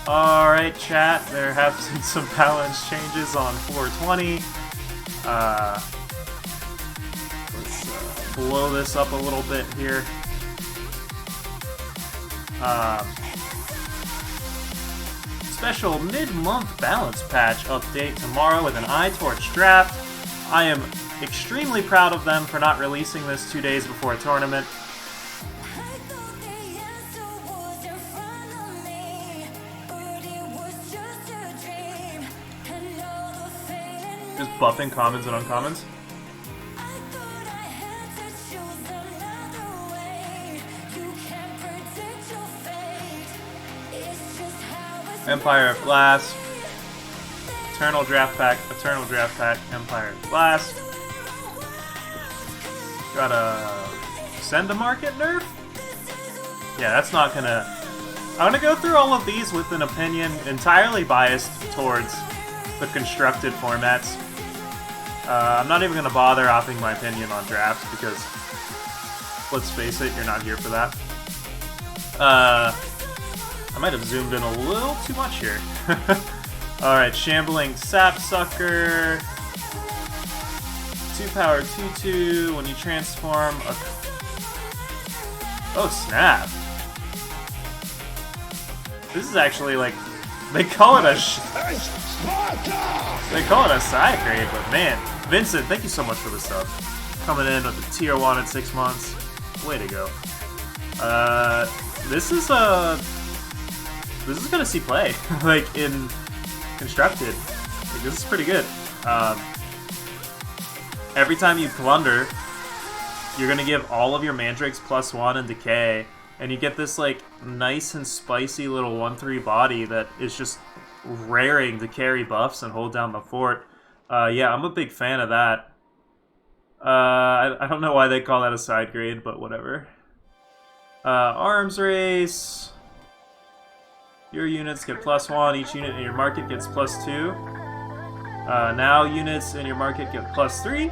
Alright, chat, there have been some balance changes on 420. Let's blow this up a little bit here. Special mid-month balance patch update tomorrow with an iTorch draft. I am extremely proud of them for not releasing this 2 days before a tournament. Just buffing commons and uncommons. Empire of Blast. Eternal Draft Pack, Empire of Blast. Got a Send to Market nerf? Yeah, that's not gonna... I'm gonna go through all of these with an opinion entirely biased towards the constructed formats. I'm not even gonna bother offering my opinion on drafts because, let's face it, you're not here for that. I might have zoomed in a little too much here. Alright, Shambling Sapsucker. 2-power 2/2 when you transform a... Oh, snap. This is actually like... They call it a side grade, but man. Vincent, thank you so much for the sub. Coming in with the tier 1 in 6 months. Way to go. This is gonna see play, like in constructed. Like, this is pretty good. Every time you plunder, you're gonna give all of your mandrakes +1 in decay, and you get this like nice and spicy little 1/3 body that is just raring to carry buffs and hold down the fort. Yeah, I'm a big fan of that. I don't know why they call that a side grade, but whatever. Arms race. Your units get +1, each unit in your market gets +2. Now units in your market get +3.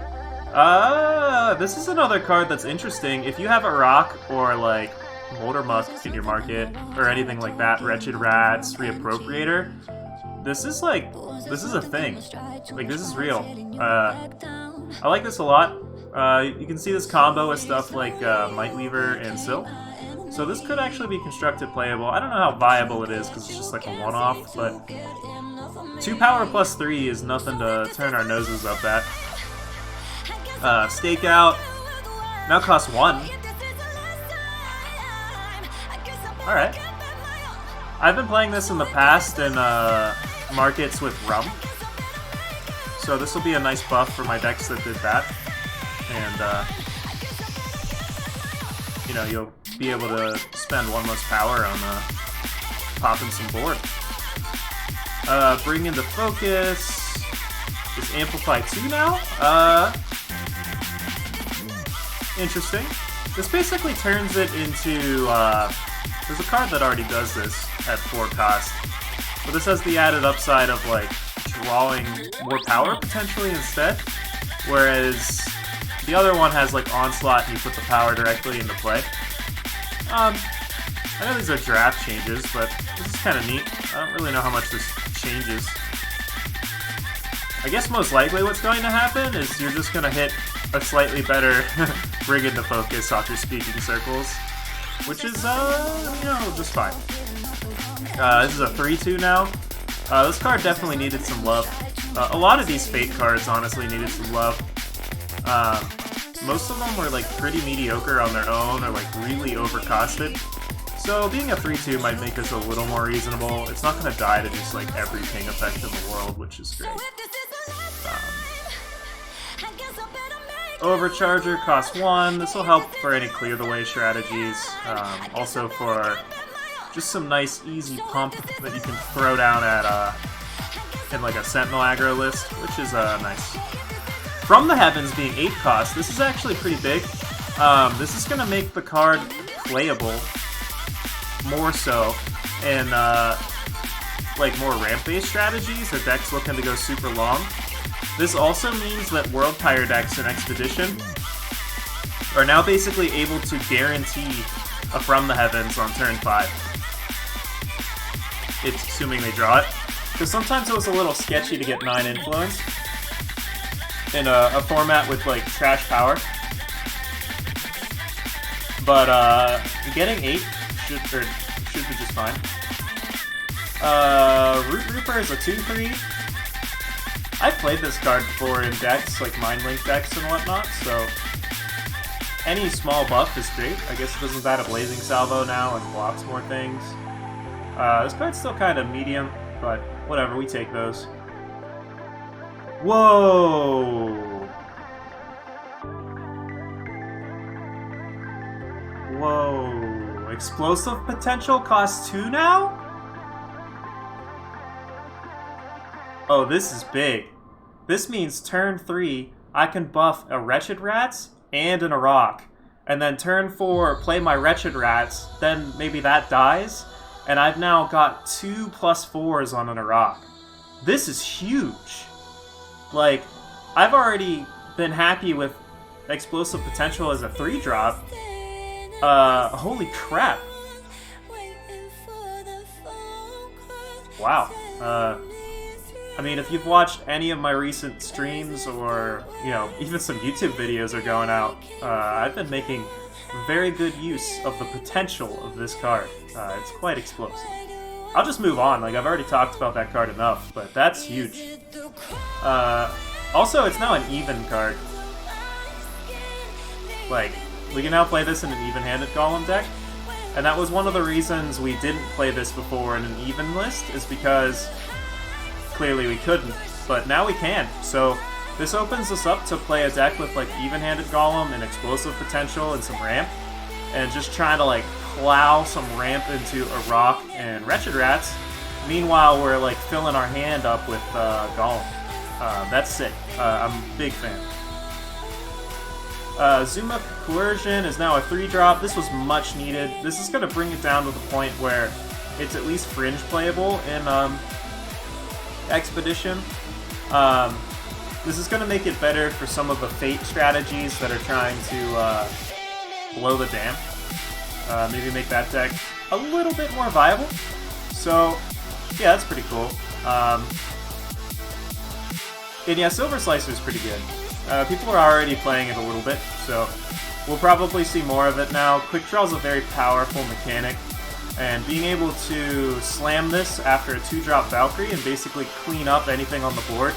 This is another card that's interesting. If you have a rock or like Molder Musk in your market, or anything like that, Wretched Rats, Reappropriator, this is a thing. Like, this is real. I like this a lot. You can see this combo with stuff like Mightweaver and Silk. So this could actually be constructed playable. I don't know how viable it is because it's just like a one-off, but 2-power +3 is nothing to turn our noses up at. Stakeout now costs 1. Alright. I've been playing this in the past in markets with Rum. So this will be a nice buff for my decks that did that. And, you know, you'll be able to spend 1 less power on popping some board. Bring into focus is Amplify 2 now. Interesting. This basically turns it into... there's a card that already does this at 4 cost. But this has the added upside of, like, drawing more power potentially instead. Whereas the other one has, like, Onslaught and you put the power directly into play. I know these are draft changes, but this is kind of neat. I don't really know how much this changes. I guess most likely what's going to happen is you're just going to hit a slightly better Bring into Focus off your Speaking Circles, which is, you know, just fine. This is a 3/2 now. This card definitely needed some love. A lot of these Fate cards honestly needed some love. Most of them were like pretty mediocre on their own or like really overcosted. So being a 3/2 might make this a little more reasonable. It's not going to die to just like every ping effect in the world, which is great. Overcharger costs 1. This will help for any clear the way strategies. Also for just some nice easy pump that you can throw down at in like a Sentinel aggro list, which is nice. From the Heavens being 8 cost, this is actually pretty big. This is going to make the card playable more so in like more ramp-based strategies or decks looking to go super long. This also means that World Pyre decks in Expedition are now basically able to guarantee a From the Heavens on turn 5. it's assuming they draw it. Because sometimes it was a little sketchy to get 9 influence in a format with like trash power. But getting 8 should be just fine. Root Reaper is a 2/3. I've played this card before in decks, like Mind Link decks and whatnot, so any small buff is great. I guess it doesn't bat a Blazing Salvo now and blocks more things. This card's still kind of medium, but whatever, we take those. Whoa! Whoa. Explosive potential costs 2 now? Oh, this is big. This means turn 3, I can buff a Wretched Rats and an Arak. And then turn 4, play my Wretched Rats, then maybe that dies, and I've now got 2 +4s on an Arak. This is huge. Like, I've already been happy with Explosive Potential as a 3-drop. Holy crap. Wow. I mean, if you've watched any of my recent streams or, you know, even some YouTube videos are going out, I've been making very good use of the potential of this card. It's quite explosive. I'll just move on. Like, I've already talked about that card enough, but that's huge. Also, it's now an even card. Like, we can now play this in an even-handed Golem deck, and that was one of the reasons we didn't play this before in an even list, is because clearly we couldn't, but now we can. So this opens us up to play a deck with like even-handed Golem and Explosive Potential and some ramp, and just trying to like plow some ramp into a Rock and Wretched Rats. Meanwhile, we're like filling our hand up with Golem. That's sick. I'm a big fan. Zuma Coercion is now a 3-drop. This was much needed. This is going to bring it down to the point where it's at least fringe playable in Expedition. This is going to make it better for some of the Fate strategies that are trying to blow the dam. Maybe make that deck a little bit more viable. So, yeah, that's pretty cool. And yeah, Silver Slicer is pretty good. People are already playing it a little bit, so we'll probably see more of it now. Quick Draw is a very powerful mechanic, and being able to slam this after a 2-drop Valkyrie and basically clean up anything on the board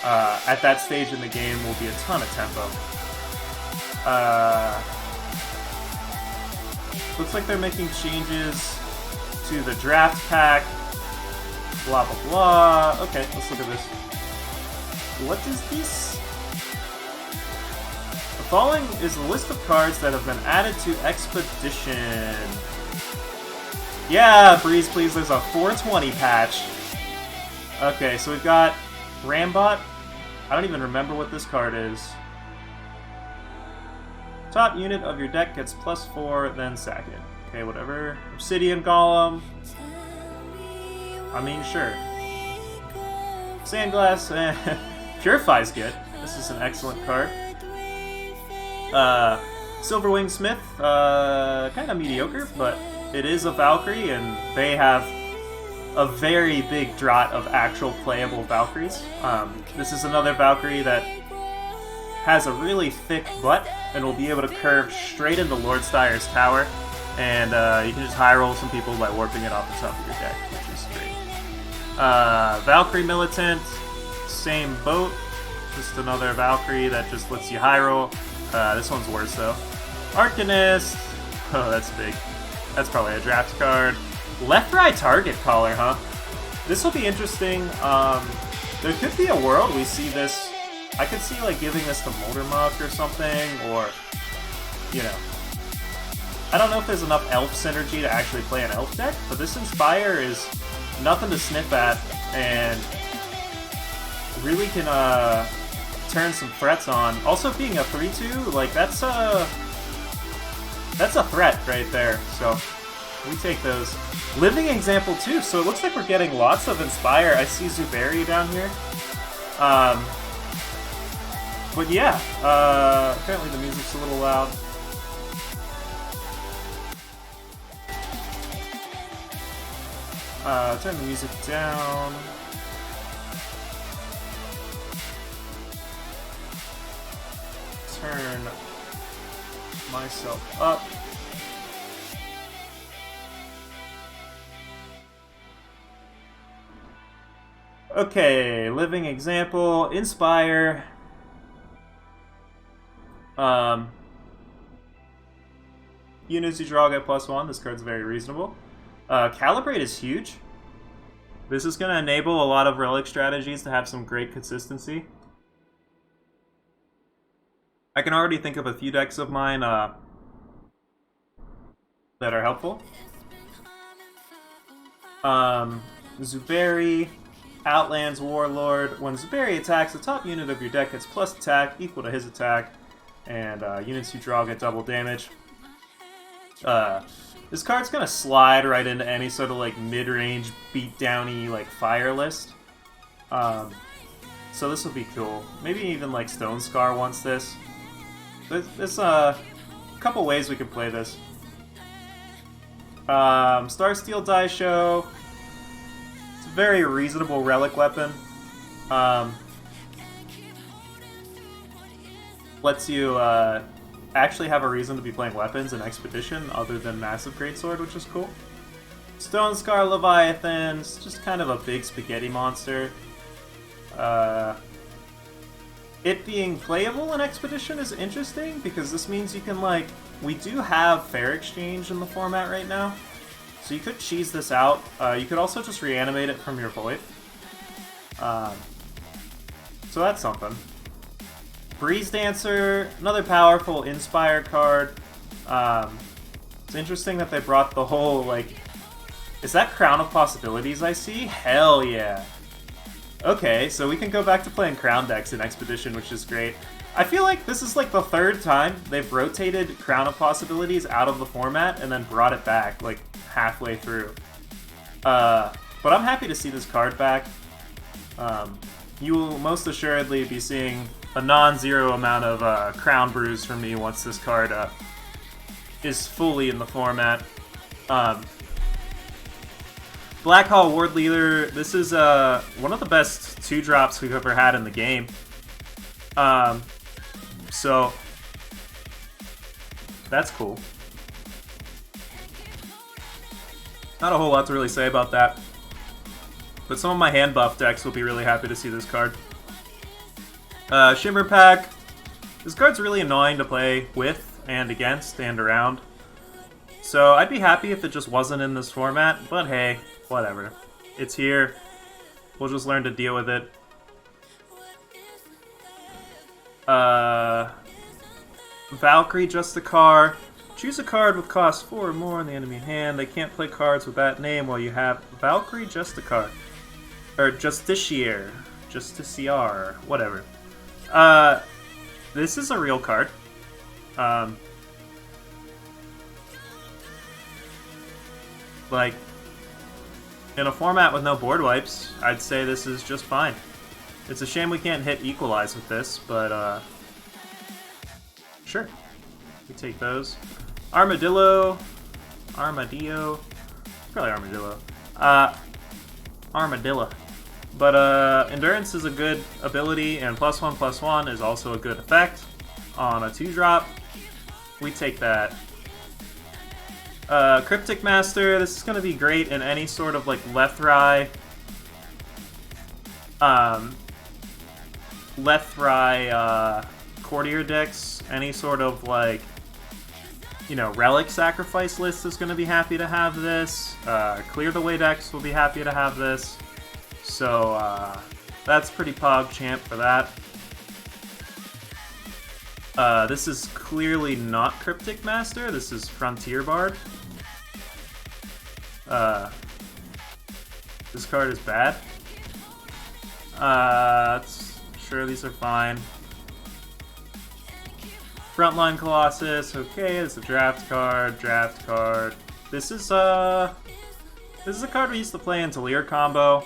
at that stage in the game will be a ton of tempo. Looks like they're making changes to the draft pack. Blah, blah, blah. Okay, let's look at this. What is this? The following is a list of cards that have been added to Expedition. Yeah, Breeze, please, there's a 420 patch. Okay, so we've got Rambot. I don't even remember what this card is. Top unit of your deck gets +4, then sack it. Okay, whatever. Obsidian Golem. I mean, sure. Sandglass, Purify's good. This is an excellent card. Silverwing Smith, kind of mediocre, but it is a Valkyrie, and they have a very big draught of actual playable Valkyries. This is another Valkyrie that has a really thick butt and will be able to curve straight into Lord Steyer's tower, and you can just high roll some people by warping it off the top of your deck, which is great. Valkyrie Militant, same boat, just another Valkyrie that just lets you high roll. This one's worse though. Arcanist, oh that's big. That's probably a draft card. Left-right target caller, huh? This will be interesting. There could be a world we see this. I could see like giving this to Moldermuck or something, or you know. I don't know if there's enough elf synergy to actually play an elf deck, but this Inspire is nothing to sniff at, and really can turn some threats on. Also, being a 3/2, like that's a threat right there. So we take those. Living Example too. So it looks like we're getting lots of Inspire. I see Zuberi down here. But yeah, apparently the music's a little loud. Turn the music down. Turn myself up. Okay, living example, inspire. Units you draw get +1. This card's very reasonable. Calibrate is huge. This is going to enable a lot of relic strategies to have some great consistency. I can already think of a few decks of mine that are helpful. Zuberi, Outlands Warlord. When Zuberi attacks, the top unit of your deck gets plus attack equal to his attack, and units you draw get double damage. This card's gonna slide right into any sort of like mid-range beat-downy like fire list. So this will be cool. Maybe even like Stone Scar wants this. There's a couple ways we could play this. Starsteel Die Show. It's a very reasonable relic weapon. Lets you actually have a reason to be playing weapons in Expedition other than Massive Greatsword, which is cool. Stone Scar Leviathan's just kind of a big spaghetti monster. It being playable in Expedition is interesting because this means you can, like, we do have Fair Exchange in the format right now, so you could cheese this out. You could also just reanimate it from your Void. So that's something. Breeze Dancer, another powerful Inspire card. It's interesting that they brought the whole, like... Is that Crown of Possibilities I see? Hell yeah. Okay, so we can go back to playing Crown decks in Expedition, which is great. I feel like this is like the third time they've rotated Crown of Possibilities out of the format and then brought it back, like, halfway through. But I'm happy to see this card back. You will most assuredly be seeing a non-zero amount of Crown Brews from me once this card is fully in the format. Black Hall Ward Leader, this is one of the best 2-drops we've ever had in the game. So, that's cool. Not a whole lot to really say about that. But some of my hand buff decks will be really happy to see this card. Shimmer Pack. This card's really annoying to play with and against and around. So I'd be happy if it just wasn't in this format, but hey, whatever. It's here. We'll just learn to deal with it. Valkyrie Justicar. Choose a card with cost 4 or more in the enemy hand. They can't play cards with that name while you have Valkyrie Justicar. Or Justiciar. Justiciar. Whatever. This is a real card. Like, in a format with no board wipes, I'd say this is just fine. It's a shame we can't hit Equalize with this, but, sure. We take those. Armadillo. Armadillo. Probably Armadillo. Armadillo. But, Endurance is a good ability, and +1/+1 is also a good effect on a 2-drop. We take that. Cryptic Master, this is going to be great in any sort of, like, Lethrai, Courtier decks, any sort of, like, you know, Relic Sacrifice list is going to be happy to have this. Clear the Way decks will be happy to have this. So, that's pretty pog champ for that. This is clearly not Cryptic Master, this is Frontier Bard. This card is bad. Sure, these are fine. Frontline Colossus, okay, it's a draft card, This is a card we used to play in Talir combo.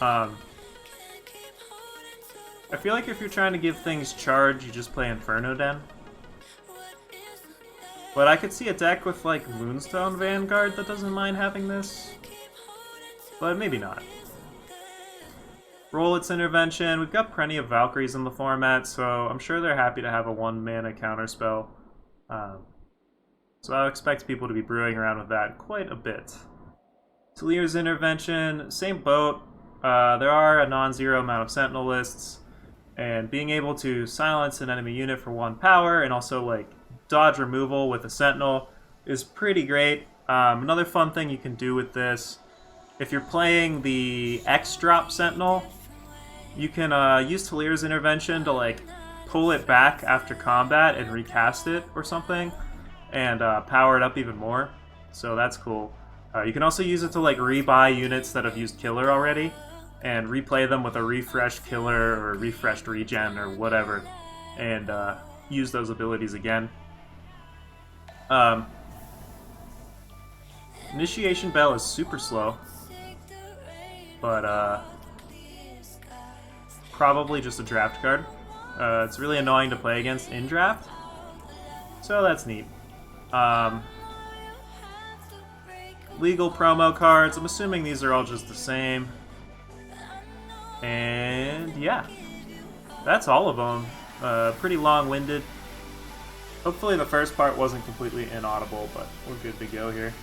I feel like if you're trying to give things charge, you just play Inferno Den. But I could see a deck with, like, Moonstone Vanguard that doesn't mind having this. but maybe not. Roll its intervention. We've got plenty of Valkyries in the format, so I'm sure they're happy to have a 1-mana counterspell. So I expect people to be brewing around with that quite a bit. Talir's intervention, same boat. There are a non-zero amount of Sentinel lists, and being able to silence an enemy unit for 1 power and also like dodge removal with a Sentinel is pretty great. Another fun thing you can do with this, if you're playing the X-drop Sentinel, you can use Talir's intervention to like pull it back after combat and recast it or something, and power it up even more. So that's cool. You can also use it to like rebuy units that have used Killer already, and replay them with a refreshed Killer or a refreshed Regen or whatever, and use those abilities again. Initiation Bell is super slow, but probably just a draft card. It's really annoying to play against in draft, so that's neat. Legal promo cards, I'm assuming these are all just the same. And yeah, that's all of them. Pretty long-winded. Hopefully the first part wasn't completely inaudible, but we're good to go here.